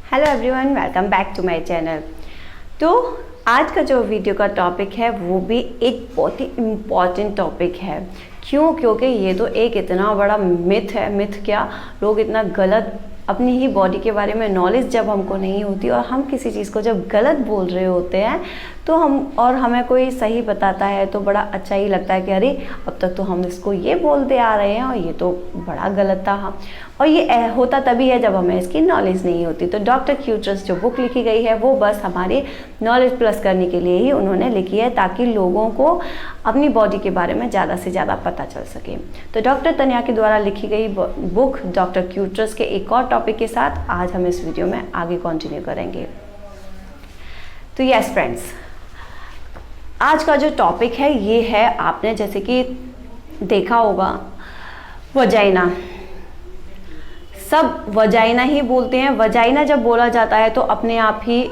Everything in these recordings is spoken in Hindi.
Hello everyone, welcome back to my channel. तो आज का जो वीडियो का टॉपिक है वो भी एक बहुत ही इम्पॉर्टेंट टॉपिक है। क्यों? क्योंकि ये तो एक इतना बड़ा मिथ है। मिथ क्या, लोग इतना गलत अपनी ही बॉडी के बारे में नॉलेज जब हमको नहीं होती और हम किसी चीज़ को जब गलत बोल रहे होते हैं तो हमें कोई सही बताता है तो बड़ा अच्छा ही लगता है कि अरे अब तक तो हम इसको ये बोलते आ रहे हैं और ये तो बड़ा गलत था। और ये होता तभी है जब हमें इसकी नॉलेज नहीं होती। तो डॉक्टर क्यूट्रस जो बुक लिखी गई है वो बस हमारी नॉलेज प्लस करने के लिए ही उन्होंने लिखी है, ताकि लोगों को अपनी बॉडी के बारे में ज़्यादा से ज़्यादा पता चल सके। तो डॉक्टर तन्या के द्वारा लिखी गई बुक डॉक्टर क्यूट्रस के एक और टॉपिक के साथ आज हम इस वीडियो में आगे कंटिन्यू करेंगे। तो यस फ्रेंड्स, आज का जो टॉपिक है ये है, आपने जैसे कि देखा होगा, वजाइना। सब वजाइना ही बोलते हैं। वजाइना जब बोला जाता है तो अपने आप ही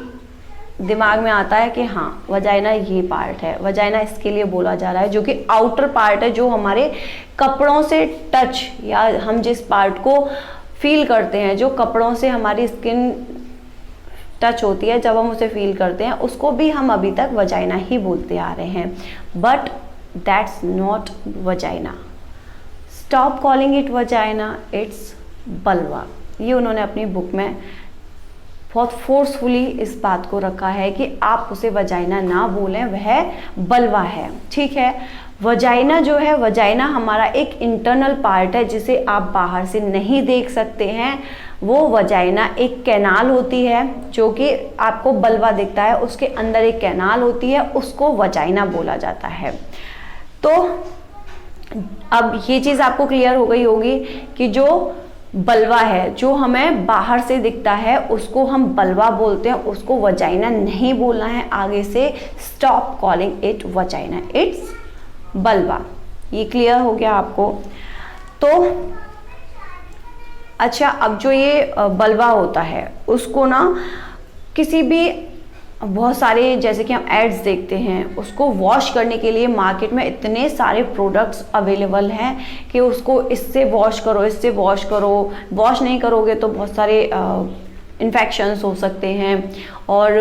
दिमाग में आता है कि हाँ वजाइना ये पार्ट है, वजाइना इसके लिए बोला जा रहा है, जो कि आउटर पार्ट है, जो हमारे कपड़ों से टच या हम जिस पार्ट को फील करते हैं, जो कपड़ों से हमारी स्किन टच होती है, जब हम उसे फील करते हैं उसको भी हम अभी तक वजाइना ही बोलते आ रहे हैं। But that's not vagina. Stop calling it vagina, it's vulva. ये उन्होंने अपनी बुक में बहुत फोर्सफुली इस बात को रखा है कि आप उसे वजाइना ना बोलें, वह बल्वा है। ठीक है, वजाइना जो है, वजाइना हमारा एक इंटरनल पार्ट है जिसे आप बाहर से नहीं देख सकते हैं। वो वजाइना एक कैनाल होती है जो कि आपको बल्वा दिखता है, उसके अंदर एक कैनाल होती है, उसको वजाइना बोला जाता है। तो अब ये चीज़ आपको क्लियर हो गई होगी कि जो बल्वा है, जो हमें बाहर से दिखता है, उसको हम बल्वा बोलते हैं, उसको वजाइना नहीं बोलना है आगे से। Stop calling it vagina, it's vulva. ये क्लियर हो गया आपको? तो अच्छा, अब जो ये बल्वा होता है उसको ना किसी भी, बहुत सारे जैसे कि हम एड्स देखते हैं, उसको वॉश करने के लिए मार्केट में इतने सारे प्रोडक्ट्स अवेलेबल हैं कि उसको इससे वॉश करो, इससे वॉश करो। वॉश नहीं करोगे तो बहुत सारे इन्फेक्शंस हो सकते हैं। और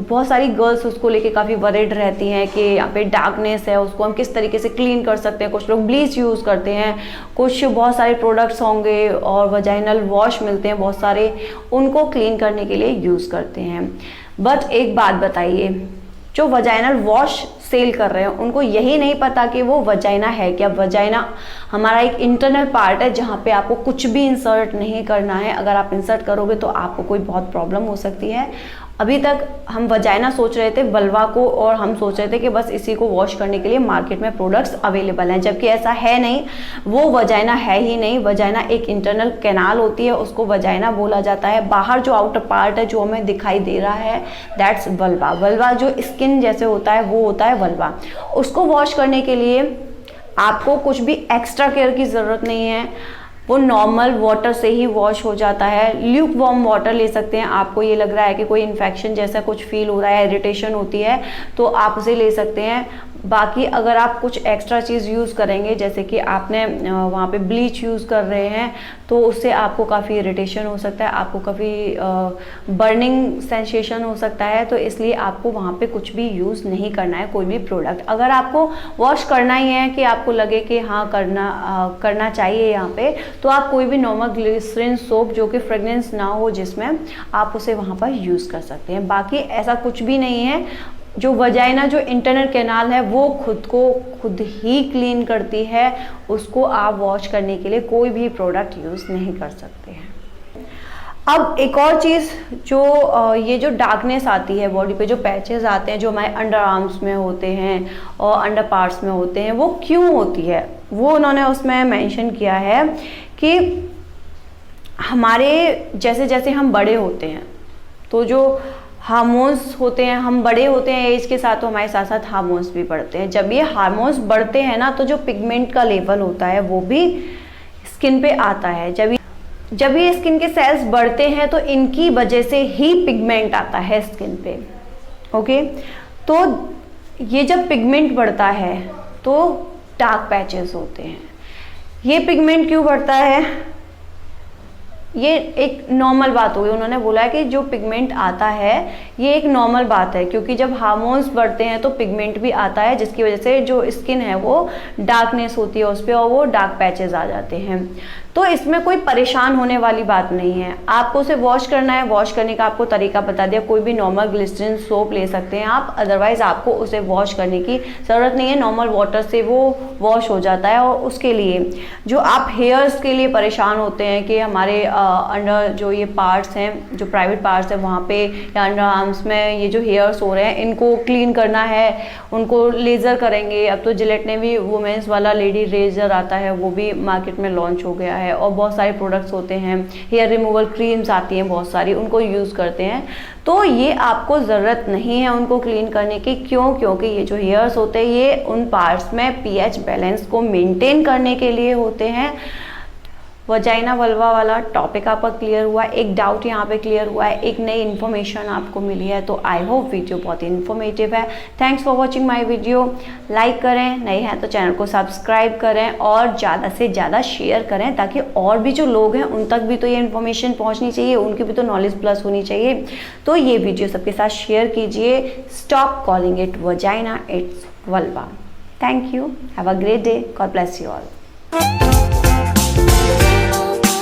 बहुत सारी गर्ल्स उसको लेके काफ़ी वरीड रहती हैं कि यहाँ पे डार्कनेस है, उसको हम किस तरीके से क्लीन कर सकते हैं। कुछ लोग ब्लीच यूज़ करते हैं, कुछ बहुत सारे प्रोडक्ट्स होंगे और वजाइनल वॉश मिलते हैं बहुत सारे, उनको क्लीन करने के लिए यूज़ करते हैं। बट एक बात बताइए, जो वजाइनल वॉश सेल कर रहे हैं उनको यही नहीं पता कि वो वजाइना है क्या। वजाइना हमारा एक इंटरनल पार्ट है जहाँ पे आपको कुछ भी इंसर्ट नहीं करना है। अगर आप इंसर्ट करोगे तो आपको कोई बहुत प्रॉब्लम हो सकती है। अभी तक हम वजाइना सोच रहे थे बल्वा को, और हम सोच रहे थे कि बस इसी को वॉश करने के लिए मार्केट में प्रोडक्ट्स अवेलेबल हैं, जबकि ऐसा है नहीं। वो वजाइना है ही नहीं। वजाइना एक इंटरनल कैनाल होती है, उसको वजाइना बोला जाता है। बाहर जो आउटर पार्ट है जो हमें दिखाई दे रहा है, दैट्स वल्वा। वल्वा जो स्किन जैसे होता है वो होता है वल्वा। उसको वॉश करने के लिए आपको कुछ भी एक्स्ट्रा केयर की ज़रूरत नहीं है, वो नॉर्मल वाटर से ही वॉश हो जाता है। ल्यूक वार्म वाटर ले सकते हैं। आपको ये लग रहा है कि कोई इन्फेक्शन जैसा कुछ फील हो रहा है, इरिटेशन होती है, तो आप उसे ले सकते हैं। बाकी अगर आप कुछ एक्स्ट्रा चीज़ यूज़ करेंगे, जैसे कि आपने वहाँ पे ब्लीच यूज़ कर रहे हैं, तो उससे आपको काफ़ी इरिटेशन हो सकता है, आपको काफ़ी बर्निंग सेंसेशन हो सकता है। तो इसलिए आपको वहाँ पे कुछ भी यूज़ नहीं करना है, कोई भी प्रोडक्ट। अगर आपको वॉश करना ही है कि आपको लगे कि हाँ करना चाहिए यहाँ पे, तो आप कोई भी नॉर्मल ग्लिसरीन सोप जो कि फ्रेगनेंस ना हो जिसमें, आप उसे वहाँ पर यूज़ कर सकते हैं। बाकी ऐसा कुछ भी नहीं है। जो वजाइना जो इंटरनल कैनाल है वो खुद को खुद ही क्लीन करती है, उसको आप वॉश करने के लिए कोई भी प्रोडक्ट यूज़ नहीं कर सकते हैं। अब एक और चीज़, जो ये जो डार्कनेस आती है बॉडी पे, जो पैचेस आते हैं जो हमारे अंडर आर्म्स में होते हैं और अंडर पार्ट्स में होते हैं, वो क्यों होती है? वो उन्होंने उसमें मेंशन किया है कि हमारे जैसे जैसे हम बड़े होते हैं तो जो हार्मोन्स होते हैं, हम बड़े होते हैं एज के साथ, तो हमारे साथ साथ हार्मोन्स भी बढ़ते हैं। जब ये हार्मोन्स बढ़ते हैं ना, तो जो पिगमेंट का लेवल होता है वो भी स्किन पे आता है। जब ये स्किन के सेल्स बढ़ते हैं तो इनकी वजह से ही पिगमेंट आता है स्किन पे। ओके, तो ये जब पिगमेंट बढ़ता है तो डार्क पैचेस होते हैं। ये पिगमेंट क्यों बढ़ता है? ये एक नॉर्मल बात होगी। उन्होंने बोला है कि जो पिगमेंट आता है ये एक नॉर्मल बात है, क्योंकि जब हार्मोन्स बढ़ते हैं तो पिगमेंट भी आता है, जिसकी वजह से जो स्किन है वो डार्कनेस होती है उस पर और वो डार्क पैचेस आ जाते हैं। तो इसमें कोई परेशान होने वाली बात नहीं है। आपको उसे वॉश करना है, वॉश करने का आपको तरीका बता दिया। कोई भी नॉर्मल ग्लिसरीन सोप ले सकते हैं आप, अदरवाइज आपको उसे वॉश करने की ज़रूरत नहीं है। नॉर्मल वाटर से वो वॉश हो जाता है। और उसके लिए जो आप हेयर्स के लिए परेशान होते हैं कि हमारे अंडर जो ये पार्ट्स हैं, जो प्राइवेट पार्ट्स हैं वहाँ पे या अंडर आर्म्स में ये जो हेयर्स हो रहे हैं इनको क्लीन करना है, उनको लेज़र करेंगे। अब तो जिलेट ने भी वुमेंस वाला लेडी रेजर आता है, वो भी मार्केट में लॉन्च हो गया है। और बहुत सारे प्रोडक्ट्स होते हैं, हेयर रिमूवल क्रीम्स आती हैं बहुत सारी, उनको यूज़ करते हैं। तो ये आपको ज़रूरत नहीं है उनको क्लीन करने की। क्यों? क्योंकि ये जो हेयर्स होते हैं ये उन पार्ट्स में पीएच बैलेंस को मेंटेन करने के लिए होते हैं। वजाइना वल्वा वाला टॉपिक आपका क्लियर हुआ, एक डाउट यहाँ पे क्लियर हुआ है, एक नई इन्फॉर्मेशन आपको मिली है। तो आई होप वीडियो बहुत ही इन्फॉर्मेटिव है। Thanks for watching my video. Like करें, नए हैं तो चैनल को सब्सक्राइब करें और ज़्यादा से ज़्यादा शेयर करें, ताकि और भी जो लोग हैं उन तक भी तो ये इन्फॉर्मेशन पहुँचनी चाहिए, उनकी भी तो नॉलेज प्लस होनी चाहिए। तो ये वीडियो सबके साथ शेयर कीजिए। Stop calling it vagina, it's vulva. Thank you, have a great day, God bless you all.